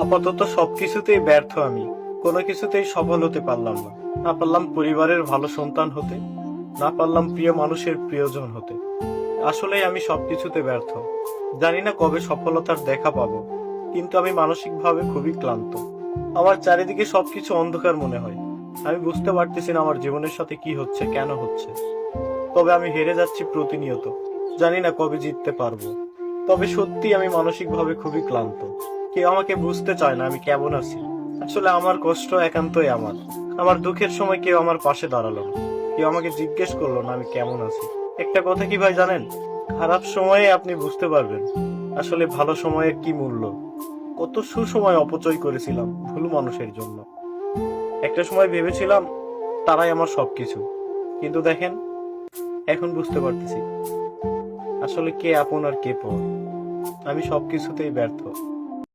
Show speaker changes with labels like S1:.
S1: আপাতত সবকিছুতেই ব্যর্থ আমি। কোনো কিছুতেই সফল হতে পারলাম না। না পারলাম পরিবারের ভালো সন্তান হতে, না পারলাম প্রিয় মানুষের প্রিয়জন হতে। আসলে আমি সবকিছুতে ব্যর্থ। জানি না কবে সফলতার দেখা পাবো, কিন্তু আমি মানসিকভাবে খুবই ক্লান্ত। আমার চারিদিকে সবকিছু অন্ধকার মনে হয়। আমি বুঝতে পারতেছি না আমার জীবনের সাথে কি হচ্ছে, কেন হচ্ছে। তবে আমি হেরে যাচ্ছি প্রতিনিয়ত। জানি না কবে জিততে পারবো। তবে সত্যি আমি মানসিকভাবে খুবই ক্লান্ত। কেউ আমাকে বুঝতে চায় না আমি কেমন আছি। আসলে আমার কষ্ট একান্তই আমার। আমার দুঃখের সময় কেউ আমার পাশে দাঁড়ালো না। কেউ আমাকে জিজ্ঞেস করলো না আমি কেমন আছি। একটা কথা কি ভাই জানেন, খারাপ সময়ে আপনি বুঝতে পারবেন আসলে ভালো সময়ের কি মূল্য। কত সুসময় অপচয় করেছিলাম ভুল মানুষের জন্য। একটা সময় ভেবেছিলাম তারাই আমার সবকিছু, কিন্তু দেখেন এখন বুঝতে পারতেছি আসলে কে আপন আর কে পর। আমি সবকিছুতেই ব্যর্থ।